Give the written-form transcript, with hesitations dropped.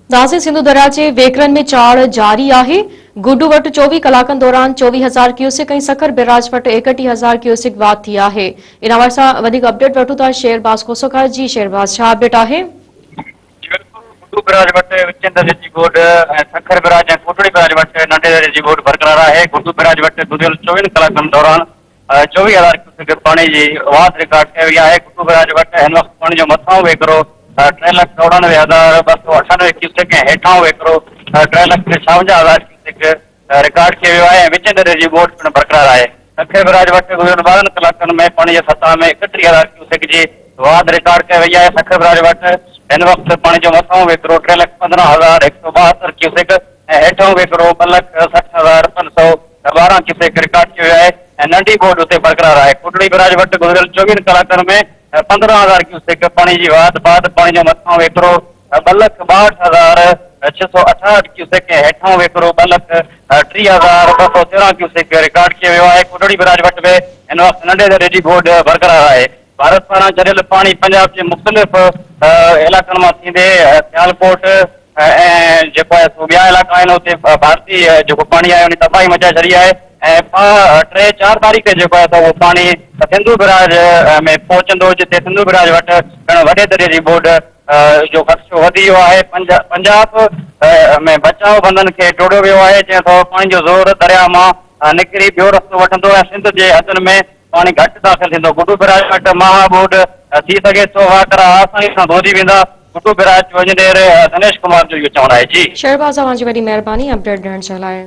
झांसी सिंधु दरिया के वेकरन में चाड़ जारी है। गुड्डू वट 24 कलाकनि दौरान 24,000 क्यूसिक ऐं सखर बिराज वट 61,000 क्यूसिक वाध थी है। इन हवाले से वधीक अपडेट वठूं था शेरबाज़ कोसोकार जी। शेरबाज़, छा अपडेट है? गुड्डू बिराज वट विचें दर्जे जी बोर्ड सखर बिराज कोटड़ी बिराज वट नंढे दर्जे जी बोर्ड बरकरार है। गुड्डू बिराज वट गुज़िरियल 24 कलाकनि दौरान 24,000 क्यूसिक पानी की वाध रिकॉर्ड कई वही है। गुड्डू बिराज वट हिन वक्त पानी जो मथां वेकरो 3,94,298 क्यूसिक ऐं हेठां वेकरो 3,56,000 क्यूसिक रिकॉर्ड किया वियो है। विचें दर्जे जी बोर्ड पिण बरकरार है। सखर बिराज वट गुज़िरियल 12 कलाकनि में पानी की सतह में 31,000 क्यूसिक की वाध रिकॉर्ड कई वही है। सखर बिराज वट हिन वक्त पानी जो मथां वेकरो 3,15,172 क्यूसिक ऐं हेठां वेकरो 2,60,512 क्यूसिक रिकॉर्ड किया वियो है। नंढी बोर्ड उते बरकरार है। कोटड़ी बिराज वट गुज़िरियल 24 कलाकनि में 15,000 क्यूसिक पानी की वाध बाद पानी जो मथां वेकरो 2,62,668 क्यूसिक ऐं हेठां वेकरो 2,30,213 क्यूसिक रिकॉर्ड किया वियो है। कोटड़ी बिराज वट भी हिन वक्त नंढे दर्जे जी बोर्ड बरकरार है। भारत पारां छॾियल पानी पंजाब के मुख़्तलिफ़ इलाक़नि मां थींदे सियालकोट ऐं जेको आहे ॿिया इलाइक़ा आहिनि उते भारतीय जेको पाणी आहे उन तबाही मचाए छॾी आहे। 3-4 तारीख़ जेको आहे त उहो पाणी सिंधु बिराज में पहुचंदो, जिते सिंधु बिराज वटि वॾे दर्जे जी बोर्ड जो ख़दशो वधी वियो आहे। पंजाब में बचाव बंधन खे टोड़ियो वियो आहे, जंहिं थो पाणी जो ज़ोर दरिया मां निकिरी ॿियो रस्तो वठंदो ऐं सिंध जे हदनि में पानी घटि दाख़िल थींदो। गुड्डू बिराज वटि महा बोर्ड थी सघे थो वाटर आसानी सां धोजी वेंदा। गुड्डू बिराज जो इंजीनियर दिनेश कुमार जो इहो चवणु आहे। जी शेरबाज़, तव्हांजी वॾी महिरबानी अपडेट ॾियण जे लाइ।